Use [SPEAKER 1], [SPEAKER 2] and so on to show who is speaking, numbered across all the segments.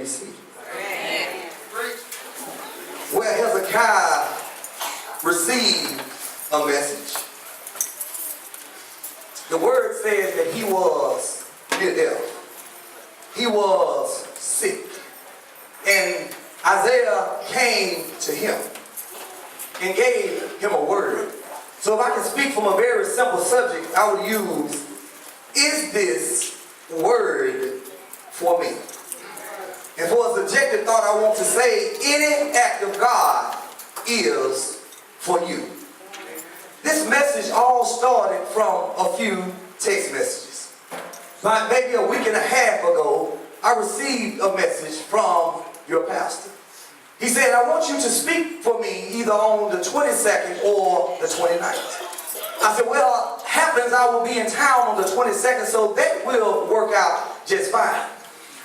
[SPEAKER 1] be seated. Where Hezekiah received a message, the word says that he was near death. He was sick. And Isaiah came to him and gave him a word. So if I can speak from a very simple subject, I would use, is this word for me? And for a subjective thought, I want to say, any act of God is for you. This message all started from a few text messages. But maybe a week and a half ago, I received a message from your pastor. He said, I want you to speak for me either on the 22nd or the 29th. I said, well, happens I will be in town on the 22nd, so that will work out just fine.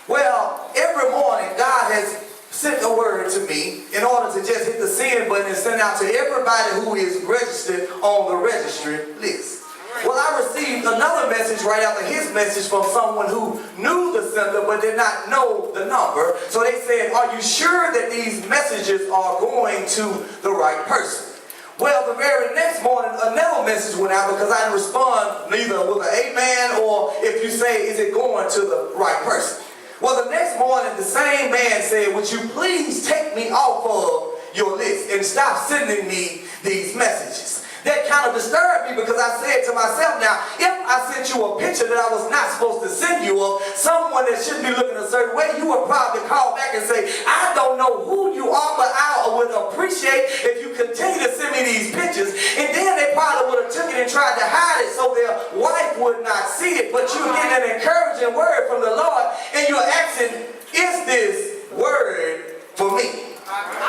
[SPEAKER 1] Well, every morning God has sent a word to me in order to just hit the send button and send out to everybody who is registered on the registry list. Well, I received another message right after his message from someone who knew the sender but did not know the number. So they said, are you sure that these messages are going to the right person? Well, the very next morning, another message went out because I didn't respond neither with an amen or if you say, is it going to the right person? Well, the next morning, the same man said, would you please take me off of your list and stop sending me these messages? That kind of disturbed me because I said to myself, now, if I sent you a picture that I was not supposed to send you of, someone that should be looking a certain way, you would probably call back and say, I don't know who you are, but I would appreciate if you continue to send me these pictures. And then they probably would have took it and tried to hide it so their wife would not see it. But you're getting an encouraging word from the Lord, and you're asking, is this word for me?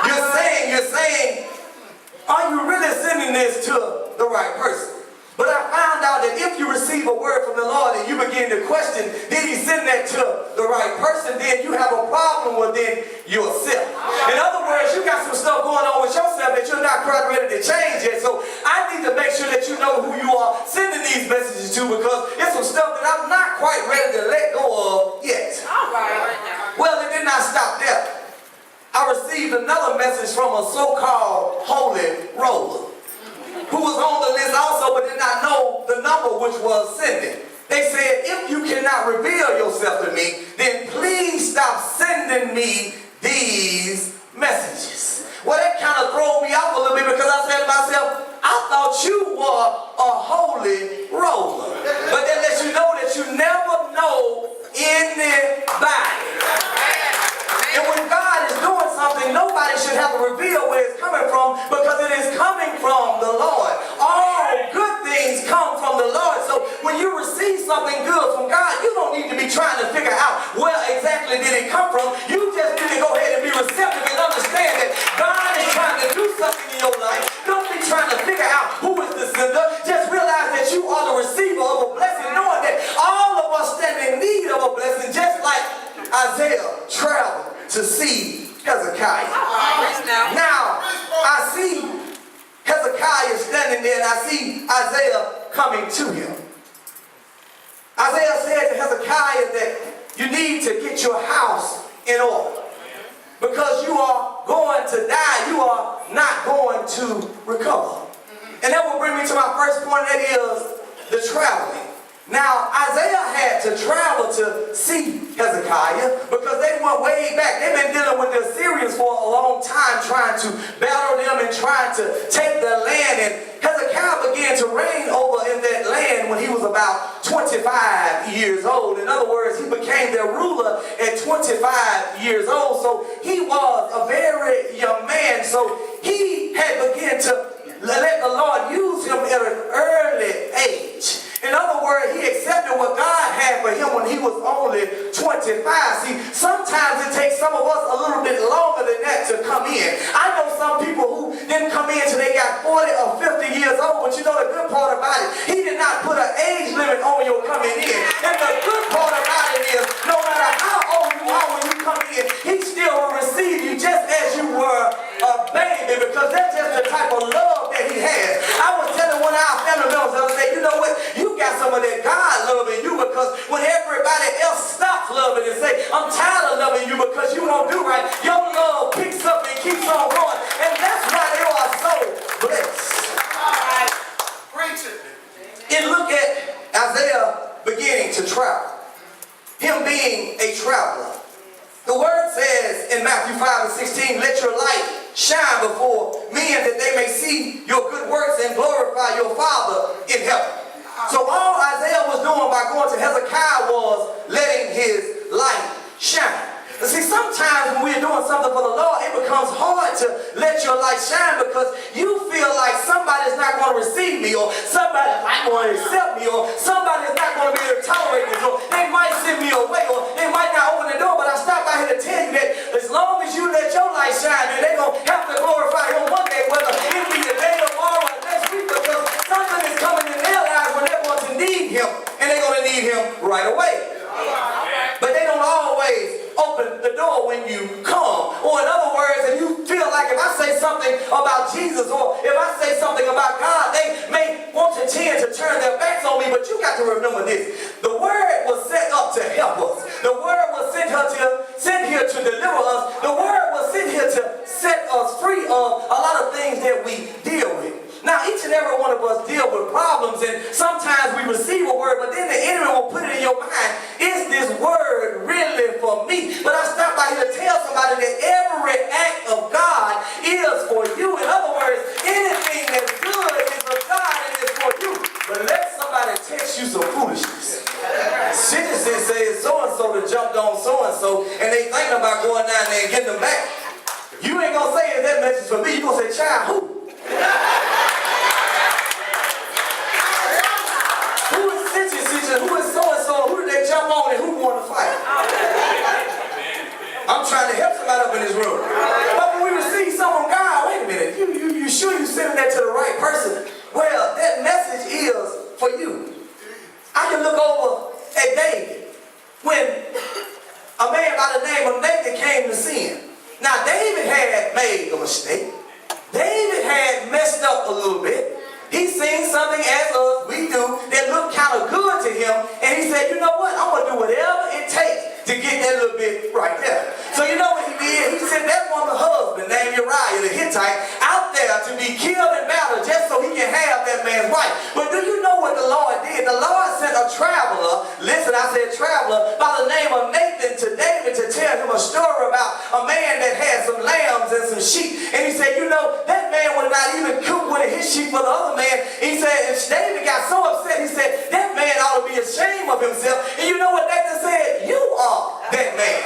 [SPEAKER 1] You're saying, are you really sending this to the right person? But I found out that if you receive a word from the Lord and you begin to question, did he send that to the right person? Then you have a problem within yourself. In other words, you got some stuff going on with yourself that you're not quite ready to change yet. So I need to make sure that you know who you are sending these messages to, because it's some stuff that I'm not quite ready to let go of yet.
[SPEAKER 2] All right.
[SPEAKER 1] Well, it did not stop there. I received another message from a so-called holy roller who was on the list also but did not know the number which was sending. They said, if you cannot reveal yourself to me, then please stop sending me these messages. Well, that kind of threw me off a little bit because I said to myself, I thought you were a holy roller. But that lets you know that you never know anybody. And when God is doing something, nobody should have to reveal where it's coming from, because it is coming from the Lord. All good things come from the Lord. So when you receive something good from God, you don't need to be trying to figure out where exactly did it come from. You just need to go ahead and be receptive and understand that God is trying to do something in your life. Don't be trying to figure out who is the sender. Just realize that you are the receiver of a blessing, knowing that all of us stand in need of a blessing, just like Isaiah traveled to see Hezekiah. Now, I see Hezekiah standing there and I see Isaiah coming to him. Isaiah said to Hezekiah that you need to get your house in order, because you are going to die. You are not going to recover. And that will bring me to my first point, that is the traveling. Now, Isaiah had to travel to see Hezekiah because they went way back. They've been dealing with the Assyrians for a long time, trying to battle them and trying to take their land. And Hezekiah began to reign over in that land when he was about 25 years old. In other words, he became their ruler at 25 years old. So he was a very young man. So he had begun to let the Lord use him at an early age. In other words, he accepted what God had for him when he was only 25. See, sometimes it takes some of us a little bit longer than that to come in. I know some people who didn't come in till they got 40 or 50 years old, but you know the good part about it, he did not put an age limit on your coming in. And the good part about it is, no matter how old you are when you come in, he still will receive you just as you were a baby, because that's just the type of love that he has. I was telling one of our family members the other day, you know what? You got some of that God loving you, because when everybody else stops loving and say, I'm tired of loving you because you Matthew 5:16, let your light shine before men that they may see your good works and glorify your Father in heaven. So all Isaiah was doing by going to Hezekiah was letting his light shine. And see, sometimes when we're doing something for the Lord, it becomes hard to let your light shine because you feel like somebody's not going to receive me, or somebody's not going to accept me, or somebody's not going to be able to tolerate me, or they might send me away, or they might not open the door. But I stopped by here to tell you that as long as you let your light shine, then they're going to have to glorify him one day, whether it be today, tomorrow, or next week, because something is coming in their lives when they're going to need him, and they're going to need him right away. But they don't always open the door when you come. Or in other words, if you feel like if I say something about Jesus, or if I say something about God, they may want to tend to turn their backs on me. But you got to remember this. The word was set up to help us. The word was sent here to deliver us. The word was sent here to set us free of a lot of things that we deal with. Now, each and every one of us deal with problems, and sometimes we receive a word, but then the enemy will put it in your mind, is this word really for me? But I stopped by here to tell somebody that every act of God is for you. In other words, anything that's good is of God and is for you. But let somebody text you some foolishness. Citizen says so-and-so that jumped on so-and-so, and they thinking about going down there and getting them back. You ain't going to say, is that message for me? You going to say, child, who? Who is so-and-so? Who did they jump on and who won the fight? I'm trying to help somebody up in this room. But when we receive something from God, wait a minute, you sure you sending that to the right person? Well, that message is for you. I can look over at David when a man by the name of Nathan came to see him. Now, David had made a mistake. David had messed up a little bit. He seen something as us, we do, that looked kind of good to him. And he said, you know what? I'm going to do whatever it takes to get that little bit right there. So you know what he did? He sent that woman's husband, named Uriah the Hittite, out there to be killed in battle just so he can have that man's wife. But do you know what the Lord did? The Lord sent a traveler, listen, I said traveler, by the name of Nathan to David to tell him a story about a man that had some lambs and some sheep. And he said, you know, that man would not even cook one of his sheep for the other man. He said, and David got so upset, he said, that man ought to be ashamed of himself. And you know what Nathan said? You are that man.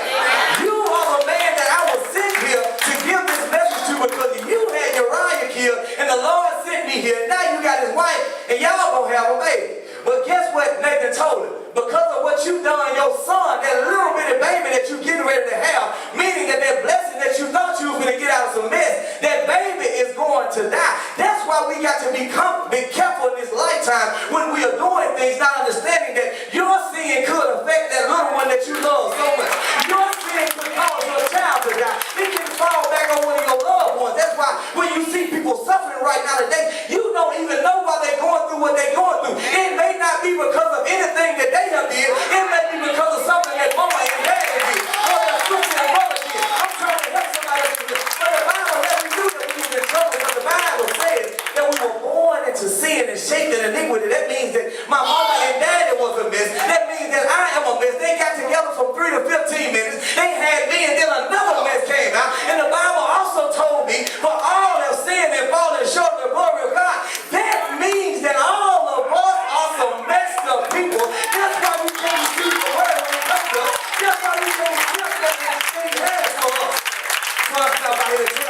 [SPEAKER 1] You are the man that I was sent here to give this message to, because you had Uriah killed, and the Lord sent me here. Now you got his wife, and y'all gonna have a baby. But guess what Nathan told him? Because of what you done, your son, that little bitty baby that you getting ready to have, meaning that blessing that you thought you was going to get out of some mess, that baby is going to die. That's why we got to be careful in this lifetime when we are doing things, not understanding that your sin could affect that little one that you love so much. Your sin could cause your child to die. It can fall back on one of your loved ones. That's why when you see people suffering right now today, you don't even know why they're going through what they're going through. It may not be because of anything that they have did. It may be because of something that mama and daddy did, or their sister and brother did. I'm trying to help somebody else with this. But the Bible never knew that we was in trouble, because the Bible says that we were born into sin and shaped in iniquity. That means that my mama and daddy was a mess. That means that I am a mess. They got together from 3 to 15 minutes. They had me, and then another mess came out. And the Bible also told me, for all have sinned and fallen short of the glory of God. That means that all of us are some messed up people. That's why we can't receive the word when it comes to us. That's why we can't accept that he has for us. So I stop by here to